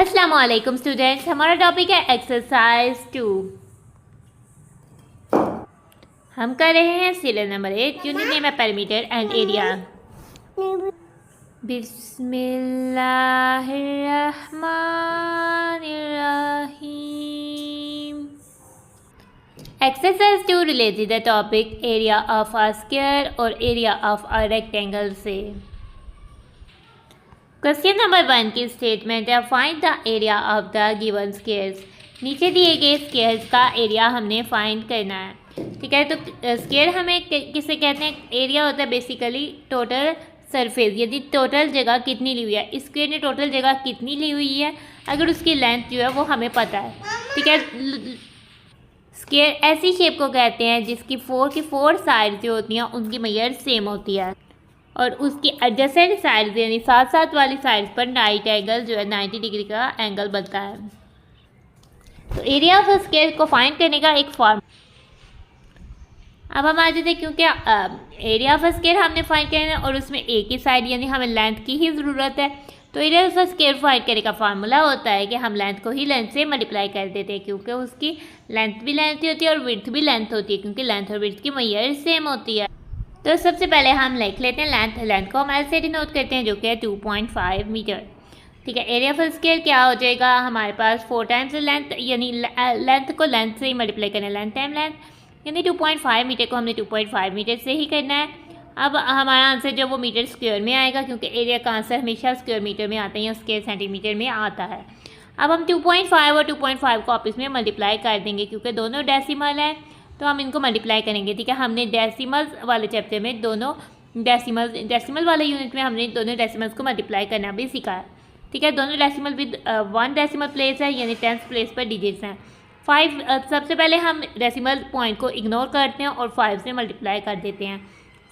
अस्सलाम वालेकुम स्टूडेंट्स, हमारा टॉपिक है एक्सरसाइज 2। हम कर रहे हैं सीरियल नंबर 8, यूनिट नेम है पेरीमीटर एंड एरिया। बिस्मिल्लाहिर्रहमानिर्रहीम। Exercise 2 related the topic area of a square और एरिया ऑफ अ रेक्टेंगल से। क्वेश्चन नंबर 1 की स्टेटमेंट है find the area of the given squares. नीचे दिए गए स्क्वायर्स का एरिया हमने फाइंड करना है। ठीक है, तो स्क्वायर हमें किसे कहते हैं? एरिया होता है बेसिकली टोटल सरफेस, यदि टोटल जगह कितनी ली हुई है, इस स्क्वायर ने टोटल जगह कितनी ली हुई है, अगर उसकी लेंथ जो है वो हमें पता है। ठीक है, स्क्वायर ऐसी शेप को कहते हैं जिसकी फोर साइड जो होती हैं उनकी मेजर सेम होती है और उसकी एडजेसेंट साइड्स यानी साथ साथ वाली साइड्स पर राइट एंगल जो है 90 डिग्री का एंगल बनता है। तो एरिया ऑफ स्क्वायर को फाइंड करने का एक फॉर्म। अब हम आ जाते हैं, क्योंकि एरिया ऑफ स्क्वायर हमने फाइंड करना है और उसमें एक ही साइड यानी हमें लेंथ की ही ज़रूरत है। तो एरिया ऑफ स्क्वायर फाइंड करने का फार्मूला होता है कि हम लेंथ को ही लेंथ से मल्टीप्लाई कर देते हैं, क्योंकि उसकी लेंथ भी लेंथ होती है और विड्थ भी लेंथ होती है, क्योंकि लेंथ और विड्थ की मेजर सेम होती है। तो सबसे पहले हम लिख लेते हैं लेंथ को हम ऐसे डिनोट करते हैं जो कि है 2.5 मीटर। ठीक है, एरिया ऑफ स्क्वायर क्या हो जाएगा हमारे पास 4 टाइम्स लेंथ, यानी लेंथ को लेंथ से ही मल्टीप्लाई करना है, लेंथ टाइम लेंथ, यानी 2.5 मीटर को हमने 2.5 मीटर से ही करना है। अब हमारा आंसर जो वो मीटर स्क्वायर में आएगा, क्योंकि एरिया का आंसर हमेशा स्क्वायर मीटर में आता है या स्क्वायर सेंटीमीटर में आता है। अब हम 2.5 और 2.5 को आपस में मल्टीप्लाई कर देंगे, क्योंकि दोनों डेसिमल हैं तो हम इनको मल्टीप्लाई करेंगे। ठीक है, हमने डेसिमल्स वाले चैप्टर में दोनों डेसिमल वाले यूनिट में हमने दोनों डेसिमल्स को मल्टीप्लाई करना भी सीखा है। ठीक है, दोनों डेसिमल विद 1 डेसिमल प्लेस है, यानी 10th प्लेस पर डिजिट्स हैं। 5 सबसे पहले हम डेसिमल पॉइंट को इग्नोर करते हैं और 5 से मल्टीप्लाई कर देते हैं।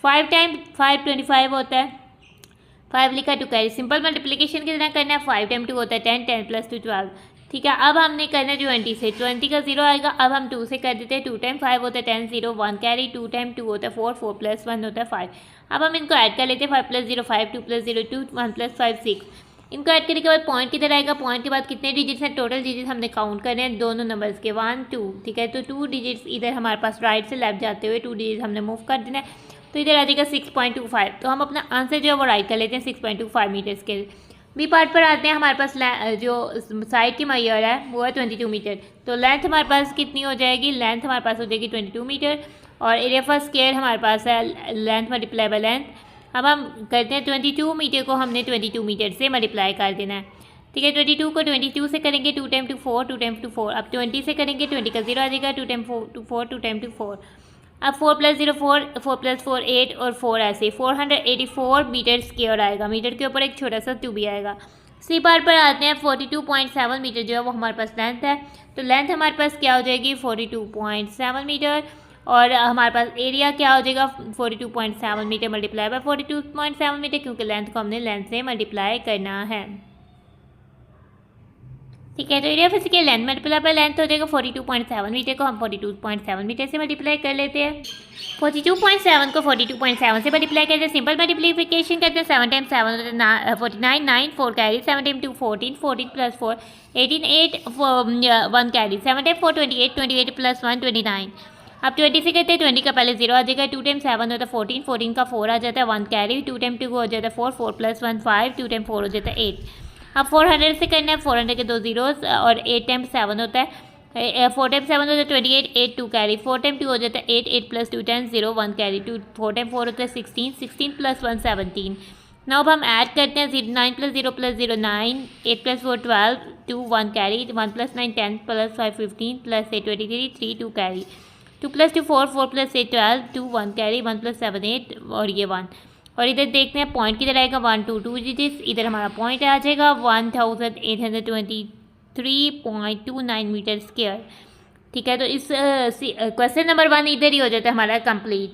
5 टाइम 5 25 होता है, 5 लिखा टू कैरी, सिंपल मल्टीप्लिकेशन की तरह करना है। 5 टाइम 2 होता है 10, 10 + 2 12। ठीक है, अब हमने करना है 20 से, 20 का 0 आएगा। अब हम 2 से कर देते हैं, 2 टाइम 5 होता है 10, 0 1 कैरी, 2 टाइम 2 होता है 4, 4 + 1 होता है 5। अब हम इनको ऐड कर लेते हैं, 5 + 0 5, 2 + 0 2, 1 + 5 6। इनको ऐड करने के बाद पॉइंट किधर आएगा? पॉइंट के बाद कितने डिजिट्स हैं? टोटल डिजिट्स हमने काउंट करने हैं दोनों नंबर्स के 1 2। ठीक है, तो 2 डिजिट्स इधर हमारे पास राइट से लेफ्ट जाते हुए 2 डिजिट्स हमने मूव कर देना है, तो इधर आ जाएगा 6.25। तो हम अपना आंसर जो है वो राइट कर लेते हैं 6.25 मीटर्स के। बी पार्ट पर आते हैं, हमारे पास जो साइड की मेजर है वो है 22 मीटर। तो लेंथ हमारे पास कितनी हो जाएगी? लेंथ हमारे पास हो जाएगी 22 मीटर और एरिया ऑफ स्क्वायर हमारे पास है लेंथ मल्टीप्लाई बाय लेंथ। अब हम करते हैं 22 मीटर को हमने 22 मीटर से मल्टीप्लाई कर देना है। ठीक है, 22 को 22 से करेंगे 2 टाइम 2 4, 2 टाइम 2 4। अब 20 से करेंगे, 20 का 0 आ जाएगा, 2 टाइम 4 2 4, 2 टाइम 2 4। अब 4 + 0 4, 4 + 4 8 और 4 ऐसे 484 मीटर स्क्वायर आएगा। मीटर के ऊपर एक छोटा सा 2 भी आएगा। सी पार्ट पर आते हैं, 42.7 मीटर जो है वो हमारे पास लेंथ है। तो लेंथ हमारे पास क्या हो जाएगी? 42.7 मीटर और हमारे पास एरिया क्या हो जाएगा? 42.7 मीटर मल्टीप्लाई बाय 42.7 मीटर, क्योंकि लेंथ को हमने लेंथ से मल्टीप्लाई करना है। ठीक है, तो एरिया फिर के लेंथ मल्टीप्लाई बाय लेंथ हो जाएगा 42.7 मीटर को हम 42.7 मीटर से मल्टीप्लाई कर लेते हैं। 42.7 को 42.7 से मल्टीप्लाई करते हैं, सिंपल मल्टीप्लिकेशन करते हैं। 7 टाइम 7 होता है 49, 9 4 कैरी, 7 टाइम 2 14, 14 + 4 18, 8 1 कैरी, 7 टाइम 4 28, 28 + 1 29। अब 20 से करते हैं, 20 का पहले 0 आ जाएगा, 2 टाइम 7 होता है 14, 14 का 4 आ जाता है 1 कैरी, 2 टाइम 2 हो जाता है 4, 4 + 1 5, 2 टाइम 4 हो जाता है 8। अब 400 से करना है, 400 के 2 zeros और 8 टाइम 7 होता है 4 टाइम 7 होता है 28, 8 2 कैरी, 4 टाइम 2 हो जाता है 8, 8 + 2 10 0 1 कैरी, 2 4 टाइम 4 होता है 16, 16 + 1 17। नाउ अब हम ऐड करते हैं 9 + 0 + 0 9, 8 + 4 12, 2 1 कैरी, 1 + 9 10 + 5 15 + 8 23 3 2 कैरी, 2 + 2 4, 4 + 8 12, 2 1 कैरी, 1 + 7 8 और ये 1। और इधर देखते हैं पॉइंट किधर आएगा? 1 2 2 डिजिट्स, इधर हमारा पॉइंट आ जाएगा 1823.29 मीटर स्क्वायर। ठीक है, तो इस क्वेश्चन नंबर 1 इधर ही हो जाता है हमारा कंप्लीट।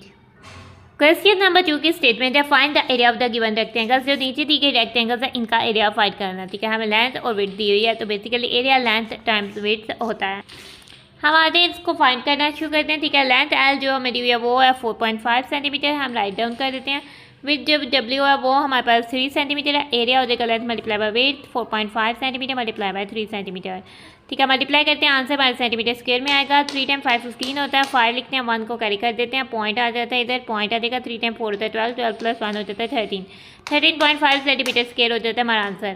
क्वेश्चन नंबर 2 की स्टेटमेंट है find the area of the given rectangles. जो नीचे दी गई रेक्टेंगल्स है इनका एरिया फाइंड करना। ठीक है, हमें लेंथ और विड्थ दी हुई है, तो basically area length times width होता है। हम आते हैं इसको फाइंड करना शुरू करते हैं। ठीक है, लेंथ एल जो हमें दी हुई है वो है 4.5 सेंटीमीटर, हम राइट डाउन कर देते हैं। विथ जो डब्ल्यू है वो हमारे पास 3 सेंटीमीटर है, एरिया हो जाएगा length multiply by width 4.5 centimetre multiply by 3 centimetre. ठीक है, मल्टीप्लाई करते हैं, आंसर हमारे सेंटीमीटर स्क्वायर में आएगा। 3 टाइम 5 15 होता है, 5 लिखते हैं, 1 को कैरी कर देते हैं, पॉइंट आ जाता है इधर, पॉइंट आ जाएगा, 3 टाइम 4 होता है 12, 12 प्लस 1 हो जाता है 13, 13.5 सेंटीमीटर स्क्वायर हो जाता है हमारा आंसर।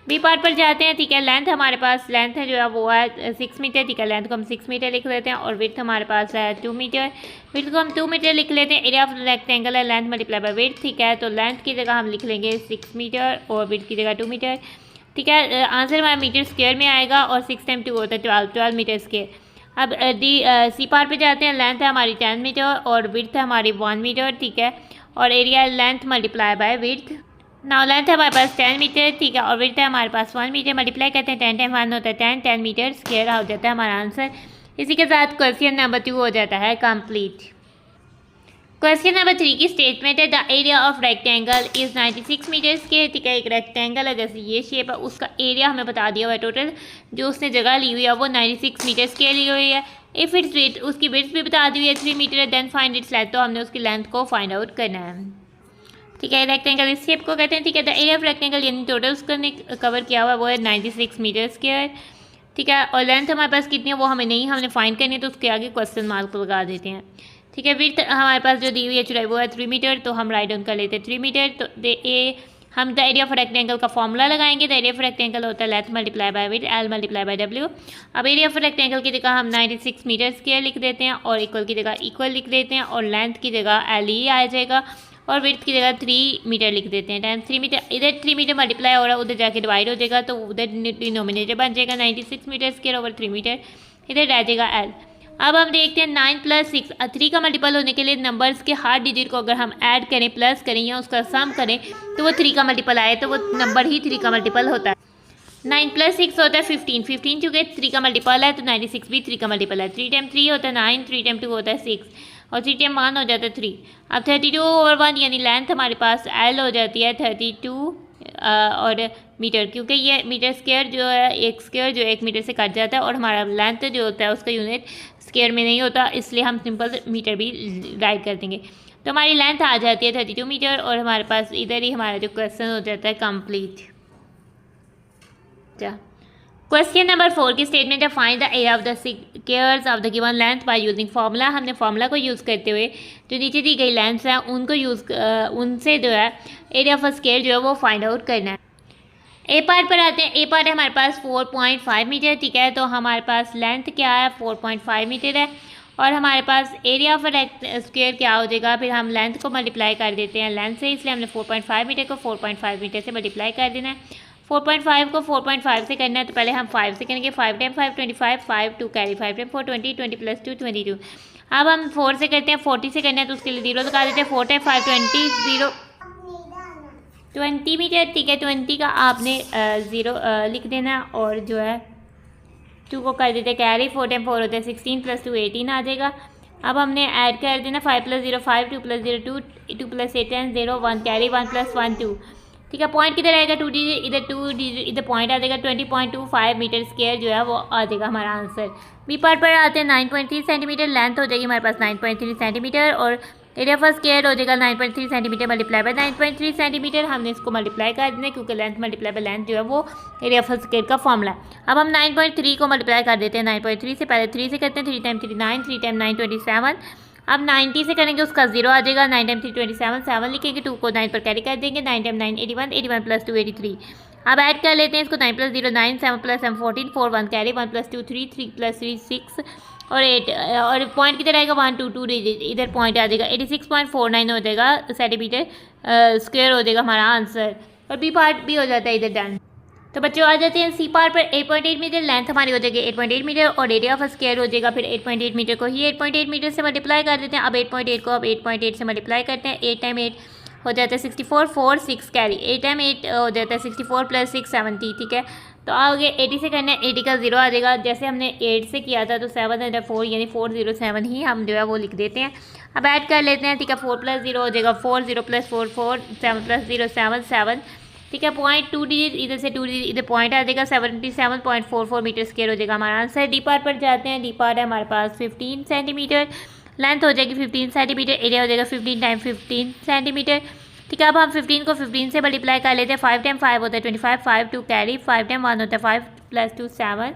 बी पार्ट पर जाते हैं। ठीक है, लेंथ हमारे पास लेंथ है जो है वो है 6 मीटर। ठीक है, लेंथ को हम 6 मीटर लिख लेते हैं और विड्थ हमारे पास है 2 मीटर, विड्थ को हम 2 मीटर लिख लेते हैं। एरिया ऑफ रेक्टेंगल है लेंथ मल्टीप्लाई बाय विड्थ। ठीक है, तो लेंथ की जगह हम लिख लेंगे 6 मीटर और विड्थ की जगह 2 मीटर। ठीक है, आंसर हमारा मीटर स्क्वायर में आएगा और 6 टाइम 2 होता है 12 मीटर स्क्वायर। अब सी पार्ट पे जाते हैं। लेंथ है हमारी 10 मीटर और विड्थ है हमारी 1 मीटर। ठीक है, और area length multiply by width. Now length है हमारे पास 10 मीटर। ठीक है, और विड्थ है हमारे पास 1 मीटर, मल्टीप्लाई करते हैं 10 टाइम 1 होता है 10, 10 मीटर स्क्वायर हो जाता है हमारा आंसर। इसी के साथ क्वेश्चन नंबर 2 हो जाता है कंप्लीट। क्वेश्चन नंबर 3 की स्टेटमेंट है the area of rectangle is 96 metre square. ठीक है, एक रेक्टेंगल है जैसे ये शेप है, उसका एरिया हमें बता दिया हुआ है टोटल, जो उसने जगह ली हुई है वो 96 मीटर स्क्वायर ली हुई है। इफ़ इट्स विड्थ, उसकी विड्थ भी बता दी हुई है 3 मीटर है, देन फाइंड इट्स लेंथ, तो हमने उसकी लेंथ को फाइंड आउट करना है। ठीक है, रेक्टेंगल इस शेप को कहते हैं। ठीक है, द एरिया ऑफ रेक्टेंगल यानी टोटल उसका कवर किया हुआ है वो है 96 मीटर स्क्वायर। ठीक है, और लेंथ हमारे पास कितनी है वो हमें नहीं, हमने फाइंड करनी है, तो उसके आगे क्वेश्चन मार्क लगा देते हैं। ठीक है, विड्थ हमारे पास जो दी हुई है चुराई वो है 3 मीटर, तो हम राइट डाउन कर लेते हैं 3 मीटर। तो हम द एरिया ऑफ रेक्टेंगल का फॉर्मूला लगाएंगे। द एरिया ऑफ रेक्टेंगल होता है length multiply by width, L multiply by W. अब एरिया ऑफ रेक्टेंगल की जगह हम 96 मीटर स्क्वायर लिख देते हैं और इक्वल की जगह इक्वल लिख देते हैं और लेंथ की जगह एल ही आ जाएगा और विड्थ की जगह 3 मीटर लिख देते हैं। टाइम 3 मीटर, इधर 3 मीटर मल्टीप्लाई हो रहा है, उधर जाके डिवाइड हो जाएगा, तो उधर डिनोमिनेटर बन जाएगा 96 मीटर स्क्वायर ओवर 3 मीटर, इधर रह जाएगा एल। अब हम देखते हैं 9 + 6, 3 का मल्टीपल होने के लिए नंबर्स के हर डिजिट को अगर हम ऐड करें, प्लस करें या उसका सम करें तो वो 3 का मल्टीपल आए, तो वो नंबर ही 3 का मल्टीपल होता है। 9 + 6 होता है 15, 15 चूँकि 3 का मल्टीपल है तो 96 भी 3 का मल्टीपल है। 3 टाइम 3 होता है 9, 3 टाइम 2 होता है 6 और 3 टाइम 1 हो जाता है 3। अब 32/1 यानी लेंथ हमारे पास एल हो जाती है 32 और मीटर, क्योंकि ये मीटर स्क्वायर जो है एक स्क्वायर जो 1 मीटर से कट जाता है और हमारा लेंथ जो होता है उसका यूनिट स्क्वायर में नहीं होता, इसलिए हम सिंपल मीटर भी राइट कर देंगे। तो हमारी लेंथ आ जाती है 32 मीटर और हमारे पास इधर ही हमारा जो क्वेश्चन हो जाता है कंप्लीट। क्वेश्चन नंबर 4 की स्टेटमेंट है find the area of the squares of the given length by using formula. हमने फार्मूला को यूज़ करते हुए जो नीचे दी गई लेंथ्स हैं उनको उनसे जो है एरिया ऑफ स्क्वायर जो है वो फाइंड आउट करना है। ए पार्ट पर आते हैं। ए पार्ट है हमारे पास 4.5 मीटर। ठीक है, तो हमारे पास लेंथ क्या है 4.5 मीटर है और हमारे पास एरिया ऑफ स्क्वायर क्या हो जाएगा, फिर हम लेंथ को मल्टीप्लाई कर देते हैं लेंथ से, इसलिए हमने 4.5 मीटर को 4.5 मीटर से मल्टीप्लाई कर देना है। 4.5 को 4.5 से करना है तो पहले हम 5 से करेंगे। 5 टाइम 5 25, 5 2 कैरी 5 टाइम 4 20, 20 + 2 22। अब हम 4 से करते हैं, 40 से करना है तो उसके लिए 0 लगा देते हैं। 4 टाइम 5 20, 0 20 मीटर। ठीक है, 20 का आपने 0 लिख देना और जो है 2 को कर देते हैं कैरी। 4 टाइम 4 होता है 16 + 2 18 आ जाएगा। अब हमने ऐड कर देना 5 + 0 5, 2 + 0 2, 2 + 8 10, 0 1 कैरी 1 + 1 2। ठीक है, पॉइंट किधर आएगा 2 डिजिट, इधर 2 डिजिट इधर पॉइंट आ जाएगा। 20.25 मीटर स्क्वायर जो है वो आ जाएगा हमारा आंसर। बी पार्ट पर आते हैं 9.3 सेंटीमीटर। लेंथ हो जाएगी हमारे पास 9.3 सेंटीमीटर और एरिया ऑफ स्क्वायर हो जाएगा 9.3 सेंटीमीटर मल्टीप्लाई बाय 9.3 सेंटीमीटर। हमने इसको मल्टीप्लाई कर देना क्योंकि लेंथ मल्टीप्लाई बाय लेंथ जो है वो एरिया ऑफ स्क्वायर का फॉर्मूला है। अब हम 9.3 को मल्टीप्लाई कर देते हैं 9.3 से, पहले 3 से करते हैं। 3 टाइम 3 9, 3 टाइम 9 27। अब 90 से करेंगे उसका 0 आ जाएगा। 9 टाइम 3 27, 7 लिखेंगे, 2 को 9 पर कैरी कर देंगे। 9 टाइम 9 81, 81 + 2 83। अब ऐड कर लेते हैं इसको 9 + 0 9, 7 + 7 14, 4 1 कैरी 1 + 2 3, 3 + 3 6 और 8 और पॉइंट किधर आएगा 1 2 2 डिजिट इधर पॉइंट आ जाएगा। 86.49 हो जाएगा सेंटीमीटर स्क्वायर हो जाएगा हमारा आंसर और बी पार्ट भी हो जाता है इधर डन। तो बच्चों आ जाते हैं सी पार्ट पर। 8.8 मीटर लेंथ हमारी हो जाएगी 8.8 मीटर और एरिया ऑफ स्क्वायर हो जाएगा फिर 8.8 मीटर को ही 8.8 मीटर से मल्टीप्लाई कर देते हैं। अब 8.8 को अब 8.8 से मल्टीप्लाई करते हैं। 8 टाइम 8 हो जाता है 64, 4 6 कैरी 8 टाइम 8 हो जाता है 64 + 6 70। ठीक है, तो आगे 80 से करना है, 80 का 0 आ जाएगा। जैसे हमने 8 से किया था तो 7 और 4 यानी 407 ही हम जो है वो लिख देते हैं। अब ऐड कर लेते हैं। ठीक है, 4 + 0 हो जाएगा 4, 0 + 4 4, 7 + 0 7 7। ठीक है, पॉइंट 2 डिजिट इधर से 2 डिजिट इधर पॉइंट आ जाएगा। 77.44 मीटर स्क्वायर हो जाएगा हमारा आंसर। डी पार्ट पर जाते हैं। डी पार्ट है हमारे पास 15 सेंटीमीटर। लेंथ हो जाएगी 15 सेंटीमीटर। एरिया हो जाएगा 15 टाइम 15 सेंटीमीटर। ठीक है, अब हम 15 को 15 से मल्टीप्लाई कर लेते हैं। 5 टाइम 5 होता है 25, 5 2 कैरी, 5 टाइम 1 होता है 5 प्लस 2 7,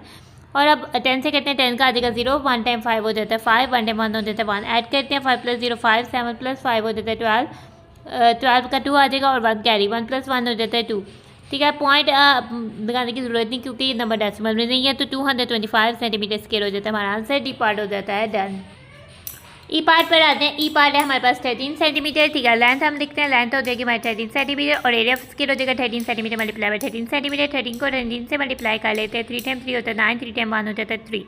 और अब 10 से करते हैं 10 का आ जाएगा 0, 1 टाइम 5 हो जाता है 5, 1 टाइम 1 हो जाता है 1, ऐड करते हैं 5 प्लस 0 5, 7 प्लस 5 हो जाता है 12, 12 का 2 आ जाएगा और 1 कैरी, 1 प्लस 1 हो जाता है 2। ठीक है, पॉइंट लगाने की ज़रूरत नहीं क्योंकि ये नंबर डेसिमल में नहीं है, तो 225 सेंटीमीटर स्क्वायर हो जाता है हमारा आंसर। डी पार्ट हो जाता है डन। ई पार्ट पर आते हैं। ई पार्ट है हमारे पास 13 सेंटीमीटर। ठीक है, लेंथ हम लिखते हैं, लेंथ हो जाएगी हमारी 13 सेंटीमीटर और एरिया ऑफ स्क्वायर हो जाएगा 13 सेंटीमीटर मल्टीप्लाई बाय 13 सेंटीमीटर। 13 को 13 से मल्टीप्लाई कर लेते हैं। 3 टाइम 3 होता है 9, 3 टाइम 1 हो जाता है 3।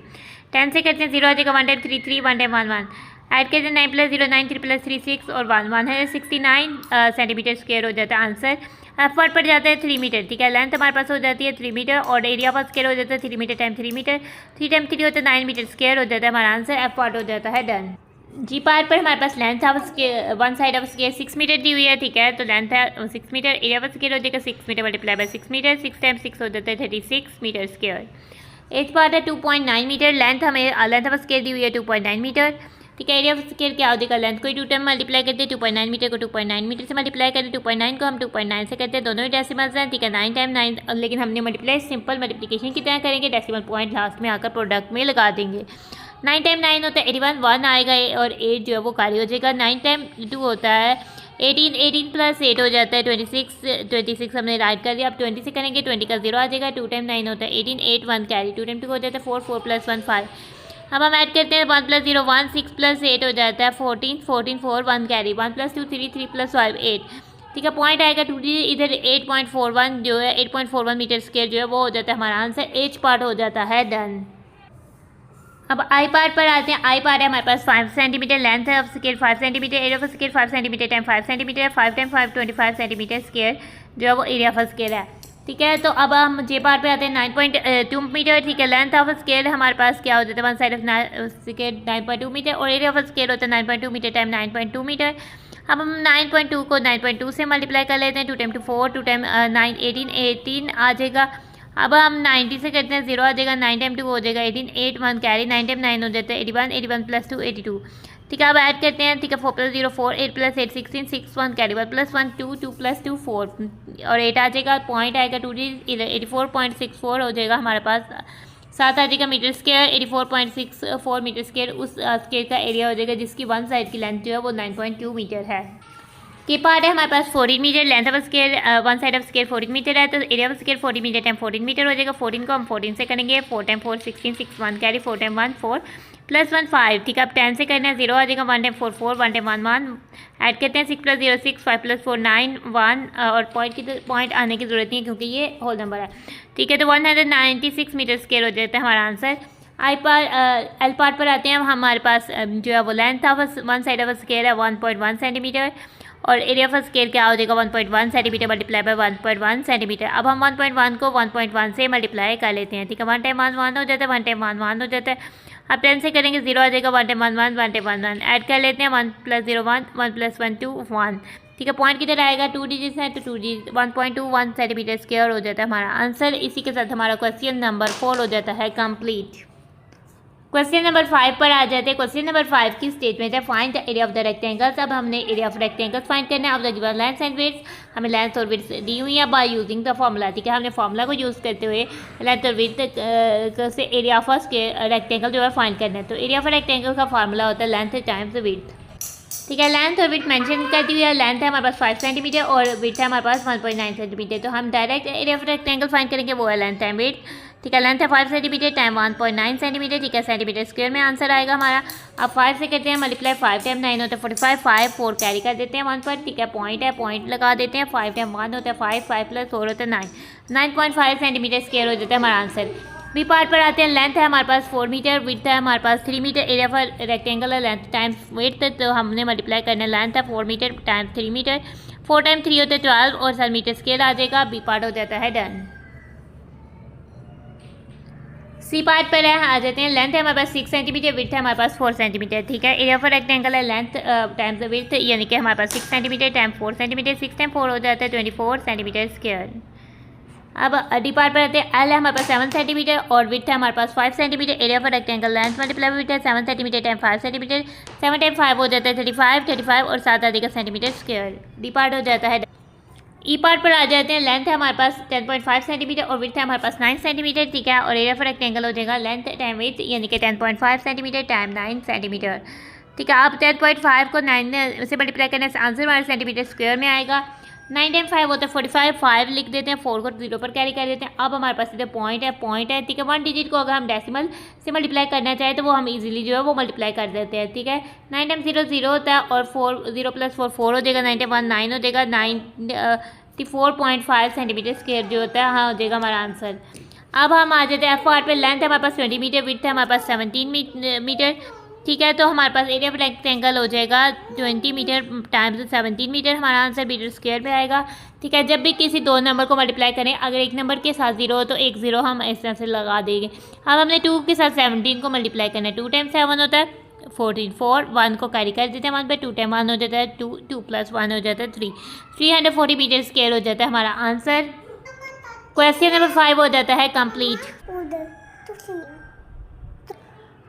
10 से करते हैं 0 हो जाएगा 1 टाइम 3 3, 1 टाइम 1 1, ऐड करते हैं 9 प्लस 0 9, 3 प्लस 3 6 और 1 169 सेंटीमीटर स्क्वायर हो जाता है आंसर। एफर्ट पड़ जाता है 3 मीटर। ठीक है, लेंथ हमारे पास हो जाती है 3 मीटर और एरिया पर स्क्वायर हो जाता है 3 मीटर टाइम 3 मीटर। 3 टाइम 3 होता है 9 मीटर स्क्वायर हो जाता है हमारा आंसर। एफर्ट हो जाता है डन। जी पार्ट पर हमारे पास length of square, one side of square 6 metre दी हुई है। ठीक है, तो लेंथ है 6 मीटर, एरिया ऑफ स्क्वायर हो जाएगा 6 metre multiply by 6 metre, 6 time 6 हो जाता है 36 मीटर स्क्वायर। एज पार्ट है 2.9 मीटर, लेंथ हमें लेंथ ऑफ स्क्वायर दी हुई है 2.9 मीटर। ठीक है, एरिया ऑफ स्क्वायर क्या हो जाएगा, लेंथ को 2 टाइम मल्टीप्लाई करते हैं, 2.9 मीटर को 2.9 मीटर से मल्टीप्लाई करते हैं, 2.9 को हम 2.9 से करते हैं, दोनों ही डेसिमल्स हैं। ठीक है, 9 टाइम 9, लेकिन हमने मल्टीप्लाई सिंपल मल्टीप्लिकेशन की तरह करेंगे, डेसिमल पॉइंट लास्ट में आकर प्रोडक्ट में लगा देंगे। 9 टाइम 9 होता है 81, 1 आएगा और 8 जो है वो कार्य हो जाएगा। 9 टाइम 2 होता है 18, 18 प्लस 8 हो जाता है 26, 26 हमने राइट कर दिया। अब 20 से करेंगे, 20 का 0 आ जाएगा। 2 टाइम 9 होता है 18, 8 1 कैरी, 2 टाइम 2 हो जाता है 4, 4 प्लस 1 5। अब हम ऐड करते हैं 1 प्लस 0 1, 6 प्लस 8 हो जाता है 14, 14 4 1 कैरी, 1 प्लस 2 3, 3 प्लस 5 8। ठीक है, पॉइंट आएगा 2D, इधर 8.41 जो है 8.41 मीटर स्क्वायर जो है वो हो जाता है हमारा आंसर। एच पार्ट हो जाता है डन। अब आई पार्ट पर आते हैं। आई पार्ट है हमारे पास 5 सेंटीमीटर, लेंथ है of square 5 centimetre, area of square 5 centimetre time 5 centimetre, 5 time 5 25 centimetre square जो है वो एरिया ऑफ स्क्वायर है। ठीक है, तो अब हम जे पार्ट पे आते हैं 9.2 मीटर। ठीक है, लेंथ ऑफ स्क्वायर हमारे पास क्या हो जाता है, one side of square 9.2 metre और एरिया ऑफ स्क्वायर होता है 9.2 मीटर टाइम 9.2 मीटर। अब हम 9.2 को 9.2 से मल्टीप्लाई कर लेते हैं, 2 टाइम 2 4, 2 टाइम 9 18, 18 आ जाएगा। अब हम 90 से करते हैं, 0 आ जाएगा, 9 टाइम 2 हो जाएगा 18, 8 1 कैरी, 9 टाइम 9 हो जाता है 81, 81 प्लस 2 82। ठीक है, अब ऐड करते हैं। ठीक है, 4 plus 0 4, 8 plus 8 16, 6 1 carry, 1 plus 1 2, 2 plus 2 4 और 8 आ जाएगा। पॉइंट आएगा 2D 84.64 हो जाएगा हमारे पास। 7 आ जाएगा मीटर स्क्वायर, 84.64 मीटर स्क्वायर उस स्क्वायर का एरिया हो जाएगा जिसकी वन साइड की लेंथ जो है वो 9.2 मीटर है। के पार्ट है हमारे पास 14 metre, length of square one side of square 14 metre है, तो area of square 14 metre time 14 metre हो जाएगा। 14 को हम 14 से करेंगे, 4 टाइम 4 16, 6 1 कैरी, 4 टाइम 1 4 प्लस 1 5। ठीक है, अब 10 से करना है, 0 आ जाएगा, 1 टाइम 4 4, 1 टाइम 1 1 ऐड करते हैं, 6 प्लस 0 6, 5 प्लस 4 9 1 और पॉइंट आने की जरूरत नहीं है क्योंकि ये होल नंबर है। ठीक है, तो 196 मीटर स्क्वायर हो जाता है हमारा आंसर। आई पार्ट एल पार्ट पर आते हैं। हमारे पास जो है वो length of one side of square है 1.1 सेंटीमीटर और एरिया ऑफ स्क्वायर क्या हो जाएगा 1.1 सेंटीमीटर मल्टीप्लाई बाय 1.1 सेंटीमीटर। अब हम 1.1 को 1.1 से मल्टीप्लाई कर लेते हैं। ठीक है, 1 टाइम 1 1 हो जाता है, 1 टाइम 1 1 हो जाता है। अब 10 से करेंगे, 0 आ जाएगा, 1 टाइम 1 1, 1 टाइम 1 1 ऐड कर लेते हैं, 1 प्लस 0 1, 1 प्लस 1 2 1। ठीक है, पॉइंट किधर आएगा, 2 डिजिट्स है तो 2 1.21 सेंटीमीटर स्क्वायर हो जाता है हमारा आंसर। इसी के साथ हमारा क्वेश्चन नंबर 4 हो जाता है कंप्लीट। क्वेश्चन नंबर 5 पर आ जाते हैं। क्वेश्चन नंबर 5 की स्टेटमेंट है, find the area of the rectangles. अब हमने एरिया ऑफ रेक्टेंगल्स फाइंड करना है। Of the given length and width, हमें लेंथ और विड्थ दी हुई है बाय यूजिंग द फॉर्मूला। ठीक है, हमने फॉर्मूला को यूज़ करते हुए लेंथ और विड्थ से एरिया ऑफ रेक्टेंगल जो है फाइंड करना है। तो एरिया ऑफ रेक्टेंगल का फॉर्मूला होता है लेंथ टाइम्स विड्थ। ठीक है, लेंथ और विड्थ मेंशन करती हुई है। लेंथ है हमारे पास 5 सेंटीमीटर और विड्थ है हमारे पास 1.9 सेंटीमीटर। तो हम direct area of rectangle find करेंगे, वो है लेंथ टाइम विड्थ। ठीक है, लेंथ है 5 सेंटीमीटर टाइम 1.9 सेंटीमीटर। ठीक है, सेंटीमीटर स्क्वायर में आंसर आएगा हमारा। अब 5 से करते हैं मल्टीप्लाई, 5 टाइम 9 होता है 45, 5 4 कैरी कर देते हैं 1 पर। ठीक है, पॉइंट है, पॉइंट लगा देते हैं। 5 टाइम 1 होता है 5, 5 प्लस 4 होता है 9, 9.5 सेंटीमीटर स्क्वायर हो जाता है हमारा आंसर। बी पार्ट पर आते हैं। लेंथ है हमारे पास 4 मीटर, विड्थ है हमारे पास 3 मीटर, एरिया फॉर रेक्टेंगल है लेंथ टाइम्स विड्थ, तो हमने मल्टीप्लाई करना है। लेंथ है 4 मीटर टाइम्स 3 मीटर, 4 टाइम 3 होता है 12 और 7 मीटर स्क्वायर आ जाएगा। बी पार्ट हो जाता है डन। सी पार्ट पर है आ जाते हैं। लेंथ है हमारे पास 6 सेंटीमीटर, विड्थ है हमारे पास 4 सेंटीमीटर। ठीक है, एरिया फॉर रेक्टेंगल है लेंथ टाइम्स विड्थ, यानी कि हमारे पास 6 सेंटीमीटर टाइम 4 सेंटीमीटर, 6 टाइम 4 हो जाता है 24 सेंटीमीटर स्क्वायर। अब डी पार्ट पर आते हैं। एल है हमारे पास 7 सेंटीमीटर और विड्थ है हमारे पास 5 centimetre. Area for rectangle length multiply width है 7 सेंटीमीटर टाइम 5 सेंटीमीटर। 7 टाइम 5 हो जाता है 35 और 7 आदि का सेंटीमीटर स्क्वायर। डी पार्ट हो जाता है। ई पार्ट पर आ जाते हैं। लेंथ है हमारे पास 10.5 सेंटीमीटर और विड्थ है हमारे पास 9 सेंटीमीटर, ठीक है। और एरिया फॉर रेक्टेंगल हो जाएगा लेंथ टाइम विड्थ यानी कि 10.5 सेंटीमीटर टाइम 9 सेंटीमीटर, ठीक है। आप 10.5 को 9 से मल्टीप्लाई करने से आंसर हमारे सेंटीमीटर स्क्वायर में आएगा। 9 टाइम 5 होता है 45, 5 लिख देते हैं, 4 को 0 पर कैरी कर देते हैं। अब हमारे पास इधर पॉइंट है, ठीक है। 1 डिजिट को अगर हम डेसिमल से मल्टीप्लाई करना चाहें तो वो हम इजीली जो है वो मल्टीप्लाई कर देते हैं, ठीक है। 9 टाइम 0 0 होता है और 4 0 + 4 4 हो जाएगा। 9 टाइम 1 9 हो जाएगा। 94.5 सेंटीमीटर स्क्वायर जो होता है हाँ हो जाएगा हमारा आंसर। अब हम आ जाते हैं एफ पार्ट पे। लेंथ है हमारे पास 20 मीटर, विड्थ है हमारे पास 17 मीटर, ठीक है। तो हमारे पास एरिया ऑफ रेक्टेंगल हो जाएगा 20 मीटर टाइम्स 17 मीटर, हमारा आंसर मीटर स्क्वायर में आएगा, ठीक है। जब भी किसी दो नंबर को मल्टीप्लाई करें, अगर एक नंबर के साथ 0 हो तो एक 0 हम इस तरह से लगा देंगे। अब हमने 2 के साथ 17 को मल्टीप्लाई करना है। 2 टाइम 7 होता है 14, 4 1 को कैरी कर देते हैं 1 पे। 2 टाइम 1 हो जाता है 2, 2 + 1 हो जाता है 3, 340 मीटर स्क्वायर हो जाता है हमारा आंसर। क्वेश्चन नंबर 5 हो जाता है कंप्लीट।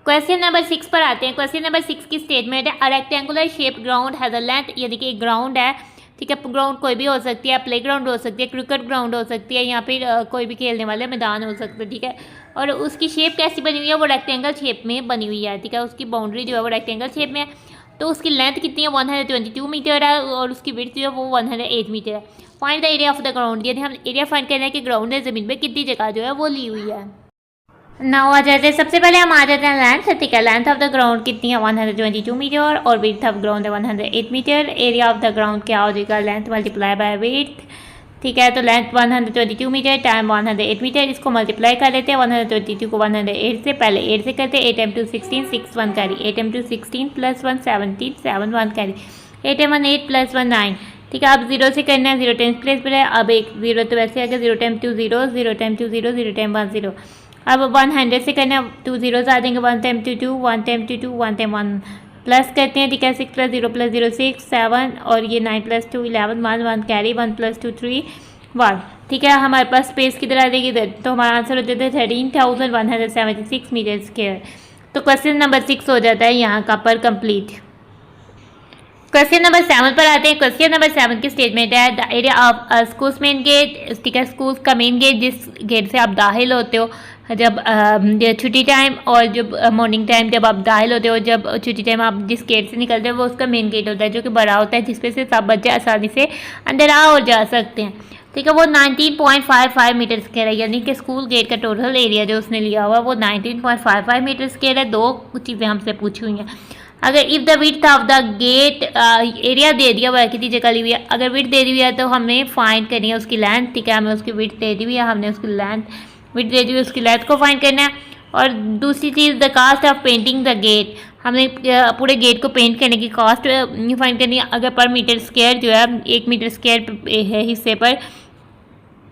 क्वेश्चन नंबर 6 पर आते हैं। क्वेश्चन नंबर 6 की स्टेटमेंट है a rectangular shape ground has a length, यानी कि एक ग्राउंड है, ठीक है। ग्राउंड कोई भी हो सकती है, प्ले ग्राउंड हो सकती है, क्रिकेट ग्राउंड हो सकती है, या फिर कोई भी खेलने वाले मैदान हो सकते हैं, ठीक है। और उसकी शेप कैसी बनी हुई है, वो रेक्टेंगल शेप में बनी हुई है, ठीक है। उसकी बाउंड्री जो है वो रेक्टेंगल शेप में है। तो उसकी लेंथ कितनी है 122 मीटर है और उसकी विड्थ जो है वो 108 मीटर है। Find the area of the ground, यदि हम एरिया फाइंड करना है कि ग्राउंड है ज़मीन में कितनी जगह जो है वो ली हुई है। नाउ आ जाते हैं, सबसे पहले हम आ जाते हैं लेंथ, ठीक है। लेंथ ऑफ द ग्राउंड कितनी है 122 मीटर और विड्थ ऑफ ग्राउंड है 108 metre. Area of the ground क्या हो जाएगा लेंथ मल्टीप्लाई बाय विड्थ, ठीक है। तो लेंथ 122 मीटर टाइम 108 मीटर, इसको मल्टीप्लाई कर लेते हैं। 122 को 108 से पहले 8 से करते हैं। 8 time 2 16, 6 1 carry. 8 time 2 16 + 1 17, 7 1 carry. 8 time 1 8 + 1 9, ठीक है। अब 0 से करना है, 0 टेंथ प्लेस पर है। अब एक 0 तो वैसे आ गया। 0 टाइम 2 0, 0 टाइम 2 0, 0 टाइम 1 0। अब 100 से करना है, 2 zeros आ जाएंगे। 1 टाइम 2 2, 1 टाइम 2 2, 1 टाइम 1 प्लस करते हैं, ठीक है। 6 + 0 + 0 6 7 और ये 9 + 2 11 1 1 कैरी। 1 + 2 3 1, ठीक है। हमारे पास स्पेस किधर आ जाएगी इधर, तो हमारा आंसर हो जाता है 13,176 मीटर स्क्वायर। तो क्वेश्चन नंबर 6 हो जाता है यहाँ का पर कंप्लीट। क्वेश्चन नंबर 7 पर आते हैं। क्वेश्चन नंबर 7 की स्टेटमेंट है the area of schools main gate, ठीक है। स्कूल का मेन गेट जिस गेट से आप दाखिल होते हो जब छुट्टी टाइम और जब मॉर्निंग टाइम जब आप दाखिल होते हो, जब छुट्टी टाइम आप जिस गेट से निकलते हो वो उसका मेन गेट होता है जो कि बड़ा होता है, जिसपे से सब बच्चे आसानी से अंदर आ और जा सकते हैं, ठीक है। वो 19.55 मीटर स्क्वायर है, यानी कि स्कूल गेट का टोटल एरिया जो उसने लिया हुआ वो 19.55 मीटर स्क्वायर है। 2 चीज़ें हमसे पूछी हुई हैं। अगर if the width of the gate, area दे दिया हुआ है कितनी जगह ली हुई है, अगर विड्थ दे दी हुई है तो हमें फाइंड करनी है उसकी लेंथ, ठीक है। हमें उसकी विड्थ दे दी हुई है, हमने उसकी लेंथ विड्थ दे दी हुई उसकी लेंथ को फाइंड करना है। और दूसरी चीज़ the cost of painting the gate, हमने पूरे गेट को पेंट करने की कॉस्ट फाइंड करनी है। अगर पर मीटर स्क्वायर जो है 1 मीटर स्क्वायर है हिस्से पर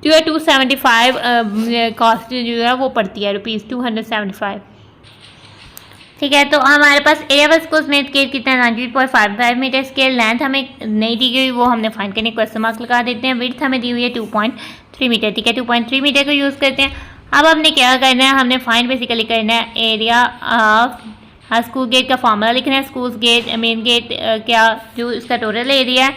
जो है 275 कॉस्ट जो है वो पड़ती है ₹275, ठीक है। तो हमारे पास एरिया ऑफ स्कूल में स्केल कितना 19.55 मीटर स्केल। लेंथ हमें नहीं दी गई, वो हमने फाइंड करने क्वेश्चन मार्क लगा देते हैं। विड्थ हमें दी हुई है 2.3 मीटर, ठीक है। 2.3 मीटर को यूज़ करते हैं। अब हमने क्या करना है, हमने फाइंड बेसिकली करना है एरिया ऑफ स्कूल गेट का फॉर्मूला लिखना है। स्कूल गेट मेन गेट क्या जो इसका टोटल एरिया है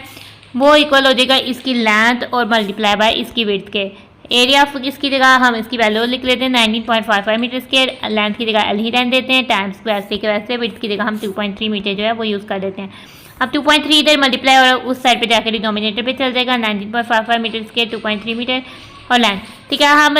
वो इक्वल हो जाएगा इसकी लेंथ और मल्टीप्लाई बाय इसकी विड्थ के। एरिया ऑफ इसकी जगह हम इसकी वैल्यू लिख लेते हैं 19.55 मीटर स्क्वायर। लेंथ की जगह एल ही रहने देते हैं टाइम्स वैसे के वैसे। विड्थ की जगह हम 2.3 मीटर जो है वो यूज़ कर देते हैं। अब 2.3 इधर मल्टीप्लाई और उस साइड पे जाकर डिनोमिनेटर पे चल जाएगा। 19.55 मीटर स्क्वायर 2.3 मीटर और लेंथ, ठीक है। हम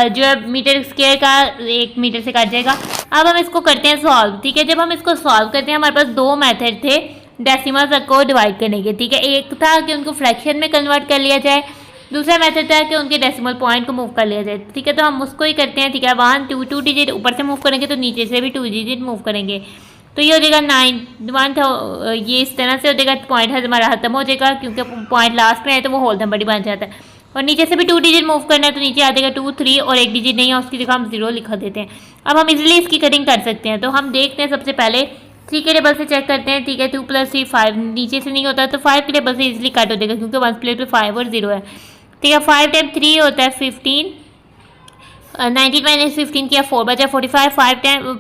जो है मीटर स्क्वायर का 1 मीटर से काट जाएगा। अब हम इसको करते हैं सॉल्व, ठीक है। जब हम इसको सॉल्व करते हैं हमारे पास 2 मेथड थे डेसिमल्स को डिवाइड करने के, ठीक है। एक था कि उनको फ्रैक्शन में कन्वर्ट कर लिया जाए, दूसरा मेथड था कि उनके डेसिमल पॉइंट को मूव कर लिया जाए, ठीक है। तो हम उसको ही करते हैं, ठीक है। 1 2 2 डिजिट ऊपर से मूव करेंगे तो नीचे से भी 2 डिजिट मूव करेंगे, तो ये हो जाएगा 9 1 था। ये इस तरह से हो जाएगा, पॉइंट हमारा खत्म हो जाएगा क्योंकि पॉइंट लास्ट में है तो वो होल नंबर ही बन जाता है। और नीचे से भी 2 डिजिट मूव करना है तो नीचे आ जाएगा 2 3 और 1 डिजिट नहीं है उसकी जगह हम 0 लिखा देते हैं। अब हम इजीली इसकी कटिंग कर सकते हैं, तो हम देखते हैं सबसे पहले 3 के टेबल से चेक करते हैं, ठीक है। 2 + 3 5 नीचे से नहीं होता तो 5 के टेबल से इजीली कट हो जाएगा क्योंकि 1 प्लेट पे 5 और 0 है। ठीक है। 5 टाइम 3 होता है 15, 19 माइनस 15 किया 4 बचा 45, 5 टाइम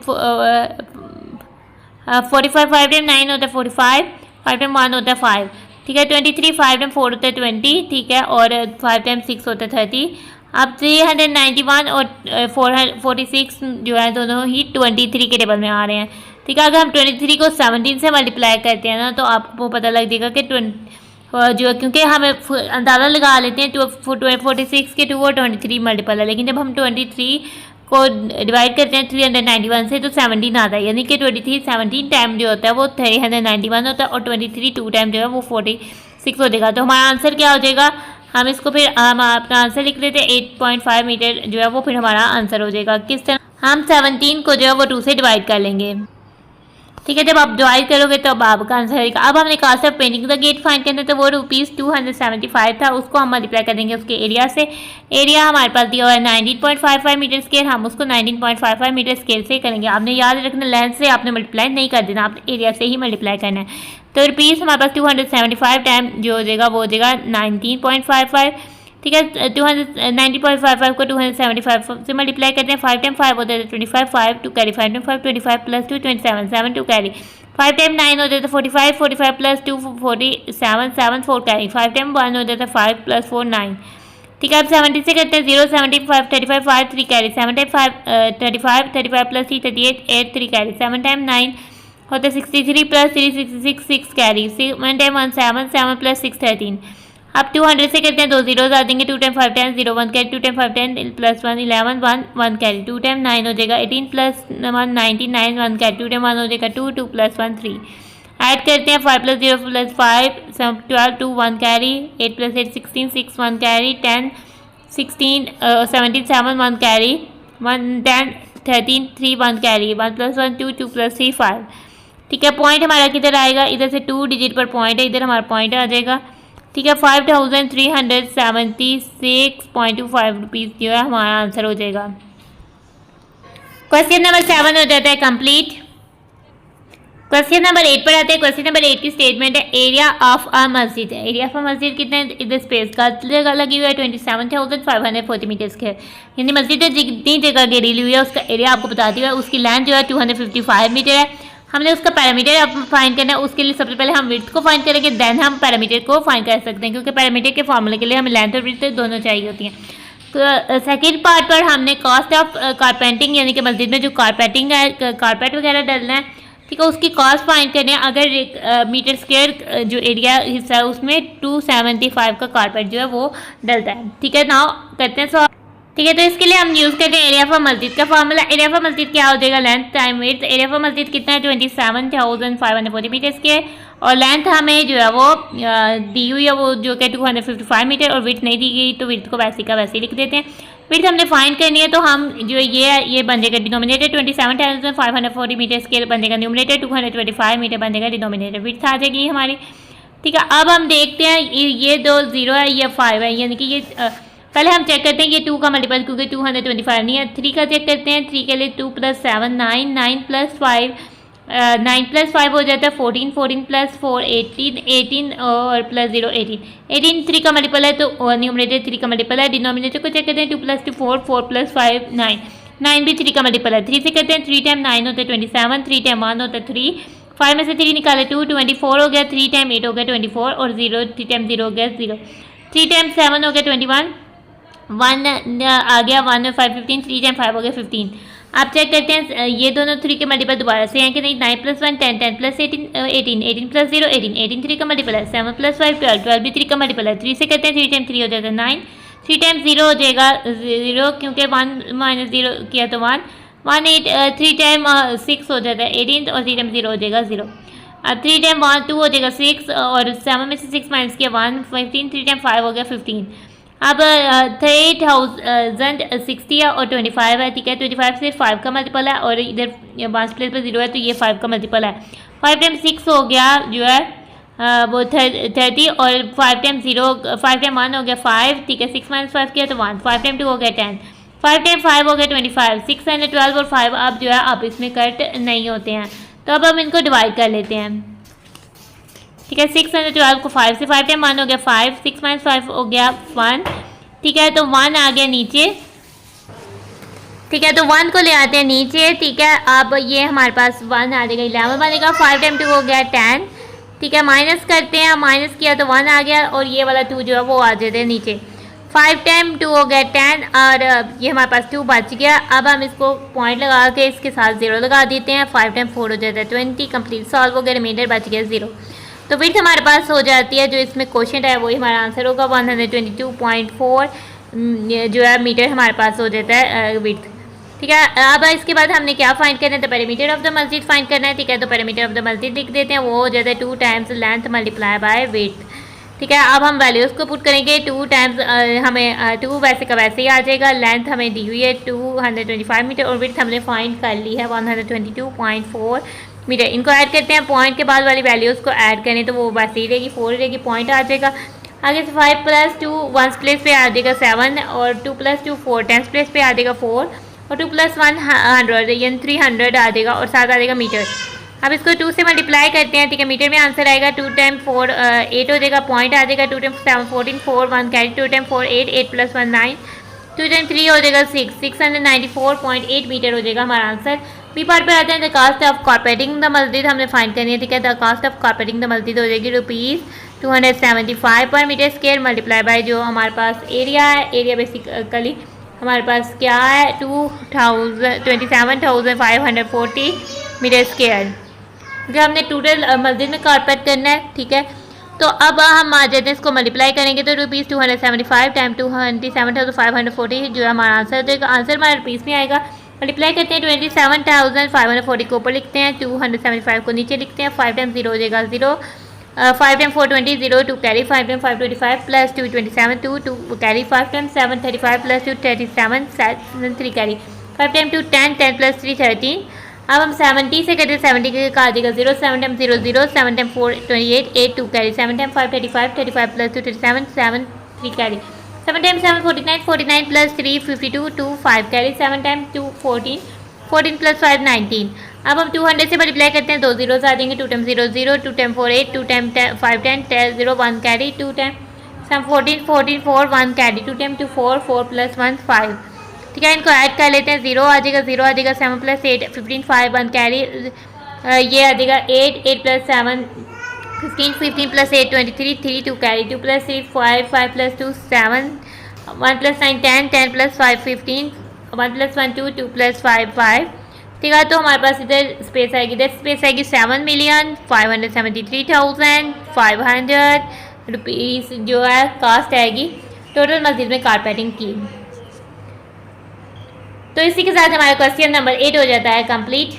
45, 5 टाइम 9 होता है 45, 5 टाइम 1 होता है 5, ठीक है। 23, 5 टाइम 4 होता है 20, ठीक है, और 5 टाइम 6 होता है 30। अब 391 और 446 जो है दोनों ही 23 के टेबल में आ रहे हैं, ठीक है। अगर हम 23 को 17 से मल्टीप्लाई करते हैं ना तो आपको पता लग जाएगा कि जो, क्योंकि हम अंदाज़ा लगा लेते हैं 46 के 2 और 23 मल्टीपल है, लेकिन जब हम 23 को डिवाइड करते हैं 391 से तो 17 आता है, यानी कि 23 17 टाइम जो होता है वो 391 होता है और 23 2 टाइम जो है वो 46 हो जाएगा। तो हमारा आंसर क्या हो जाएगा, हम इसको फिर हम अपना आंसर लिख लेते हैं 8.5 मीटर जो है वो फिर हमारा आंसर हो जाएगा। किस तरह, हम 17 को जो है वो 2 से डिवाइड कर लेंगे, ठीक है। जब आप डिवाइड करोगे तो अब आपका आंसर आएगा। अब हमने cost of painting the gate find करना तो वो ₹275 था, उसको हम मल्टीप्लाई कर देंगे उसके एरिया से। एरिया हमारे पास दिया हुआ है 19.55 मीटर स्क्वायर, हम उसको 19.55 मीटर स्क्वायर से करेंगे। आपने याद रखना लेंथ से आपने मल्टीप्लाई नहीं कर देना, आपने एरिया से ही मल्टीप्लाई करना है। तो रुपीज़ हमारे पास 275 टाइम जो हो जाएगा वो हो जाएगा 19.55, ठीक है। 90.55 को 275 से मल्टीप्लाई करते हैं। 5 टाइम 5 होता है 25, 5 two carry 5 time 5 25 plus 2 27, 7 two carry 5 time 9 होता है 45, 45 प्लस 2 47, 7 4 कैरी 5 टाइम 1 होता है 5 प्लस 4 9, ठीक है। अब 70 से करते हैं 0 75 35 5 3 carry 7 time 5 35 35 plus 3 38 8 3 carry 7 time 9 होता है 63 प्लस 3 66 6 कैरी 7 टाइम 1 7 7 प्लस 6 13। अब 200 से करते हैं 2 जीरोज आ देंगे 2 time 5 10 0 1 carry 2 time 5 10 plus 1 11 1 1 carry 2 time 9 हो जाएगा 18 प्लस 1 19 9 1 कैरी 2 टाइम 1 हो जाएगा 2 2 प्लस 1 3। ऐड करते हैं 5 plus 0 plus 5 12 2 1 carry 8 plus 8 16 6 1 carry 10 16 17 7 1 carry 1 10 13 3 1 carry 1 plus 1 2 2 plus 3 5, ठीक है। पॉइंट हमारा किधर आएगा, इधर से 2 डिजिट पर पॉइंट है, इधर हमारा पॉइंट आ जाएगा, ठीक है। 5376.25 रुपीज़ जो है हमारा आंसर हो जाएगा। क्वेश्चन नंबर 7 हो जाता है कंप्लीट। क्वेश्चन नंबर 8 पर आते हैं। क्वेश्चन नंबर 8 की स्टेटमेंट है एरिया ऑफ अ मस्जिद है। एरिया ऑफ अ मस्जिद कितना है, इधर स्पेस का जगह लगी हुई है 27,540 मीटर स्क्वायर, यानी मस्जिद है जितनी जगह घेरी हुई है उसका एरिया आपको बता दिया है। उसकी लेंथ जो है 255 मीटर है। हमने उसका पैरामीटर अब फाइंड करना है, उसके लिए सबसे पहले हम विड्थ को फाइंड करेंगे, देन हम पैरामीटर को फाइंड कर सकते हैं, क्योंकि पैरामीटर के फॉर्मूले के लिए हमें लेंथ और विड्थ दोनों चाहिए होती हैं। तो सेकंड पार्ट पर हमने कॉस्ट ऑफ कारपेंटिंग, यानी कि मस्जिद में जो कारपेटिंग है, कारपेट वगैरह डलना है, ठीक है, उसकी कॉस्ट फाइंड करनी है। अगर मीटर स्क्वायर जो एरिया हिस्सा है उसमें 275 का कारपेट जो है वो डलता है, ठीक है। नाउ करते हैं सॉल्व, ठीक है। तो इसके लिए हम यूज़ करते हैं एरिया फॉर मस्जिद का फॉर्मूला। एरिया फॉर मस्जिद क्या हो जाएगा, length time width. Area for मस्जिद कितना है 27,540 मीटर के, और लेंथ हमें जो है वो दी हुई है वो जो कि 255 मीटर, और विड्थ नहीं दी गई तो विड्थ को वैसे का वैसे लिख देते हैं। विड्थ हमने फाइंड करनी है तो हम जो ये बन जाएगा डिनोमिनेटर 27,540 मीटर स्केल बन जाएगा न्यूमिनेटर, 225 मीटर बन जाएगा डिनोमिनेटर, विड्थ आ जाएगी हमारी, ठीक है। अब हम देखते हैं ये 2 0 है, ये 5 है, यानी कि ये पहले हम चेक करते हैं ये 2 का मल्टीपल, क्योंकि 225 नहीं है। 3 का चेक करते हैं, 3 के लिए 2 प्लस 7 9 9 प्लस 5 9 प्लस 5 हो जाता है 14 14 प्लस 4 18 18 और प्लस 0 18 18 3 का मल्टीपल है तो न्यूमरेटर 3 का मल्टीपल है। डिनोमिनेटर को चेक करते हैं 2 प्लस 2 4 4 प्लस 5 9 9 भी 3 का मल्टीपल है। 3 से करते हैं 3 टाइम 9 होता है 27, 3 टाइम 1 होता है 3, 5 में से 3 निकाले 2 24 हो गया, 3 टाइम 8 हो गया 24 और 0 3 टाइम 0 हो गया 0, 3 टाइम 7 हो गया 21, 1 आ गया 1 में 5 15, 3 टाइम 5 हो गया 15। आप चेक करते हैं ये दोनों 3 के मल्टीपल दोबारा से हैं कि नहीं। 9 प्लस 1 10 10 प्लस 18 18 18 प्लस 0 18 18 3 का मल्टीपल है। 7 प्लस 5 12 12 भी 3 का मल्टीपल है। 3 से करते हैं 3 टाइम 3 हो जाता है 9, 3 टाइम 0 हो जाएगा 0, क्योंकि 1 माइनस 0 किया तो 1 1 8 3 टाइम 6 हो जाता है 18 और 3 टाइम 0 हो जाएगा 0। अब 3 टाइम 1 2 हो जाएगा 6 और 7 में से 6 माइनस किया 1 15, 3 टाइम 5 हो गया 15। अब 3060 है और 25 है, ठीक है। 25 से 5 का मल्टीपल है और इधर 5 प्लेस पर 0 है तो ये 5 का मल्टीपल है। 5 टाइम 6 हो गया जो है वो 30 और 5 टाइम 0 5 टाइम 1 हो गया 5, ठीक है। 6 माइनस 5 किया तो 1, 5 टाइम 2 हो गया 10, 5 टाइम 5 हो गया 25, 6 एंड 12 और 5 अब जो है आप इसमें कट नहीं होते हैं, तो अब हम इनको डिवाइड कर लेते हैं, ठीक है। 6 एंड 12 को 5 से 5 टाइम 1 हो गया 5, 6 माइनस 5 हो गया 1, ठीक है, तो 1 आ गया नीचे। ठीक है, तो 1 को ले आते हैं नीचे। ठीक है, अब ये हमारे पास 1 आ जाएगा, 11 बनेगा। 5 टाइम 2 हो गया 10। ठीक है, माइनस करते हैं, माइनस किया तो 1 आ गया और ये वाला 2 जो है वो आ जाते हैं नीचे। 5 टाइम 2 हो गया 10 और ये हमारे पास 2 बच गया। अब हम इसको पॉइंट लगा के इसके साथ 0 लगा देते हैं। 5 टाइम 4 हो जाता है 20, कंप्लीट सॉल्व हो गया, रिमाइंडर बच गया 0। तो विड्थ हमारे पास हो जाती है, जो इसमें क्वेश्चन है वही हमारा आंसर होगा। 122.4 जो है मीटर हमारे पास हो जाता है विड्थ। ठीक है, अब इसके बाद हमने क्या फाइंड करना है, तो पेरीमीटर ऑफ द मस्जिद फाइंड करना है। ठीक है, तो पेरीमीटर ऑफ द मस्जिद लिख देते हैं, वो हो जाता है 2 times length multiply by width. ठीक है, अब हम वैल्यूज़ को पुट करेंगे। 2 टाइम्स हमें 2 वैसे का वैसे ही आ जाएगा। लेंथ हमें दी हुई है 225 मीटर और विड्थ हमने फाइंड कर ली है 122.4 मीटर। इनको ऐड करते हैं, पॉइंट के बाद वाली वैल्यूज़ को ऐड करें तो वो वैसे ही रहेगी, 4 रहेगी, पॉइंट आ जाएगा। आगे से 5 + 2 1 प्लेस पे आ जाएगा 7 और 2 + 2 4 10 प्लेस पे आ जाएगा 4 और 2 + 1 100 यानी 300 आ जाएगा और साथ आ जाएगा मीटर। अब इसको 2 से मल्टीप्लाई करते हैं। ठीक है, मीटर में आंसर आएगा 2 टाइम 4 8 हो जाएगा, पॉइंट आ जाएगा। 2 टाइम 7 14 4 1 कैरी, 2 टाइम 4 8 8 + 1 9, 2 टाइम 3 हो जाएगा 6 694.8 मीटर हो जाएगा हमारा आंसर। बी पार्ट पर आते हैं, the cost of carpeting the मस्जिद हमने फाइंड करनी है। ठीक है, the cost of carpeting the मस्जिद हो जाएगी ₹275 पर मीटर स्क्वायर मल्टीप्लाई बाय जो हमारे पास एरिया है। एरिया बेसिकली हमारे पास क्या है 27,540 मीटर स्क्वायर जो हमने टोटल मस्जिद में कारपेट करना है। ठीक है, तो अब हम आ जाते हैं, इसको मल्टीप्लाई करेंगे तो ₹275 टाइम 27,540 जो हमारा आंसर देगा। आंसर हमारा रुपीज़ में आएगा। मल्टीप्लाई करते हैं, 27,540 को ऊपर लिखते हैं, 275 को नीचे लिखते हैं। 5 टाइम 0 हो जाएगा 0, 5 time 4 20 0 2 carry, 5 time 5 25 plus 2 27 2 carry, 5 time 7 35 plus 2 37 3 carry, 5 time 2 10 10 plus 3 13। अब हम 70 से करते हैं, 70 के का देगा 0, 7 time 0 0, 7 time 4 28 8 2 carry, 7 time 5 35 35 plus 2 37 7 3 carry, 7 time 7 49 49 plus 3 52 2 5 carry, 7 time 2 14 14 plus 5 19। अब हम 200 से मल्टीप्लाई करते हैं, 2 जीरोस आ जाएंगे, 2 time 0 0, 2 time 4 8, 2 time 5 10 10 0 1 carry, 2 time 14 14 4 1 carry, 2 time 2 4 4 plus 1 5। ठीक है, इनको ऐड कर लेते हैं, 0 आ जाएगा 0 आ जाएगा, 7 प्लस 8 15 5 1 कैरी, ये आ जाएगा 8 8 plus 7 15 15 plus 8 23 3 2 carry, 2 plus 8 5 5 plus 2 7 1 plus 9 10 10 plus 5 15 1 plus 1 2 2 plus 5 5। ठीक है, तो हमारे पास इधर स्पेस आएगी, इधर स्पेस आएगी 7,573,500 रुपीज़ जो है कास्ट आएगी टोटल मस्जिद में कारपेटिंग की। तो इसी के साथ हमारा क्वेश्चन नंबर 8 हो जाता है कंप्लीट।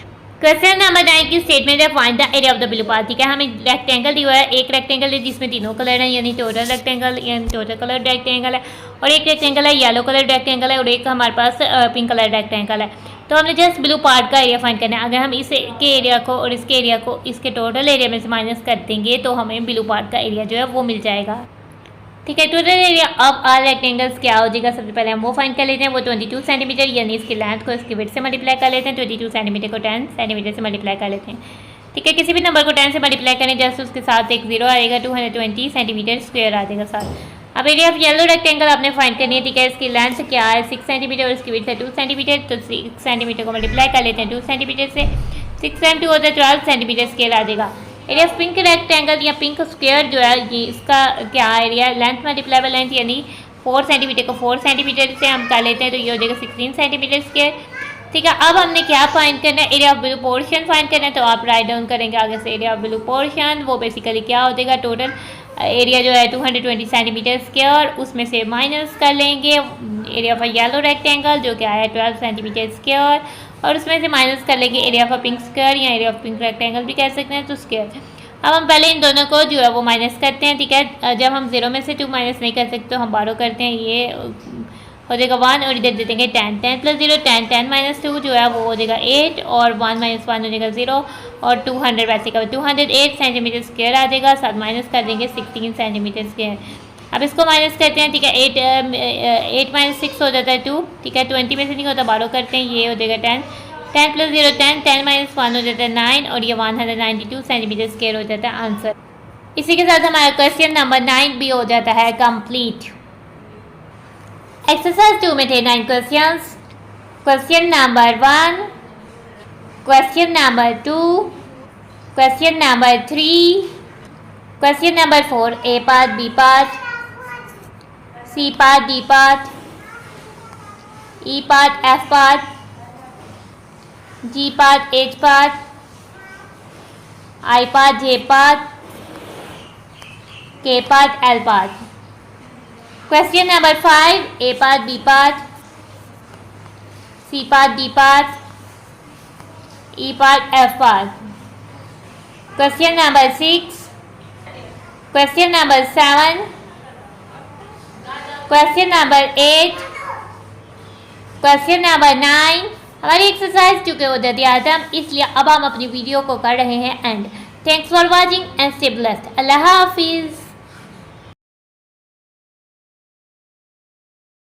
क्वेश्चन नंबर 9 की स्टेटमेंट है, find the area of the below part. ठीक है, हमें रेक्टेंगल दिया है, एक रेक्टेंगल है जिसमें तीनों कलर हैं यानी टोटल रेक्टेंगल यानी टोटल कलर रेक्टेंगल है, और एक रेक्टेंगल है येलो कलर रेक्टेंगल है और एक हमारे पास पिंक कलर रेक्टेंगल है। तो हमने जस्ट ब्लू पार्ट का एरिया फाइंड करना है। अगर हम इसके एरिया को और इसके एरिया को इसके टोटल एरिया में से माइनस कर देंगे तो हमें ब्लू पार्ट का एरिया जो है वो मिल जाएगा। ठीक है, total area of our rectangles क्या हो जाएगा, सबसे पहले हम वो फाइंड कर लेते हैं, वो 22 सेंटीमीटर यानी इसकी लेंथ को इसकी विड्थ से मल्टीप्लाई कर लेते हैं। 22 सेंटीमीटर को 10 सेंटीमीटर से मल्टीप्लाई कर लेते हैं। ठीक है, किसी भी नंबर को 10 से मल्टीप्लाई करें जस्ट उसके साथ एक 0 आएगा, 220 सेंटीमीटर स्क्वायर आ जाएगा साथ। अब एरिया ऑफ येलो रेक्टेंगल आपने फाइंड करनी है। ठीक है, इसकी लेंथ क्या है 6 सेंटीमीटर और इसकी विड्थ है 2 सेंटीमीटर, तो 6 सेंटीमीटर को मल्टीप्लाई कर लेते हैं 2 सेंटीमीटर से, 6 टाइम 2 होता है 12 सेंटीमीटर स्क्वायर आ जाएगा। एरिया ऑफ पिंक रेक्टेंगल या पिंक स्क्वायर जो है ये इसका क्या area, length multiply by length यानी 4 सेंटीमीटर को 4 सेंटीमीटर से हम कर लेते हैं तो ये हो जाएगा 16 सेंटीमीटर स्क्वायर। ठीक है, अब हमने क्या फाइंड करना है, area of blue portion find करना है, तो आप राइट डाउन करेंगे आगे से एरिया ऑफ ब्लू पोर्शन, वो बेसिकली क्या हो जाएगा, टोटल एरिया जो है 220 सेंटीमीटर स्क्वायर, उसमें से माइनस कर लेंगे एरिया ऑफ येलो रेक्टेंगल जो क्या है 12 सेंटीमीटर स्क्वायर, और उसमें से माइनस कर लेंगे एरिया ऑफ पिंक स्क्वायर या एरिया ऑफ पिंक रेक्टेंगल भी कह सकते हैं तो स्क्वायर। अब हम पहले इन दोनों को जो है वो माइनस करते हैं। ठीक है, जब हम 0 में से 2 माइनस नहीं कर सकते तो हम बारो करते हैं, ये हो जाएगा 1 और इधर दे देंगे 10 10 प्लस 0 10 10 माइनस 2 जो है वो हो जाएगा 8 और 1 माइनस 1 हो जाएगा 0 और 200 वैसे का 208 सेंटीमीटर स्क्वायर आ जाएगा, साथ माइनस कर देंगे 16 सेंटीमीटर स्क्वायर। अब इसको माइनस करते हैं। ठीक है, 8 माइनस 6 हो जाता है 2। ठीक है, 20 में से नहीं होता बारो करते हैं, ये हो जाएगा 10 10 प्लस 0 10 10 माइनस 1 हो जाता है 9 और ये 192 सेंटीमीटर स्क्वायर हो जाता है आंसर। इसी के साथ हमारा क्वेश्चन नंबर 9 भी हो जाता है कंप्लीट। एक्सरसाइज 2 में थे 9 questions. Question number 1, question number 2, question number 3, question number 4, A part, B part, C part, D part, E part, F part, G part, H part, I part, J part, K part, L part. Question number 5, A part, B part, C part, D part, E part, F part. Question number 6, question number 7, question number 8, question number 9। हमारी exercise चूँकि हो जाती है आदम, इसलिए अब हम अपनी video को कर रहे हैं and. Thanks for watching and stay blessed. अल्लाह हाफिज़।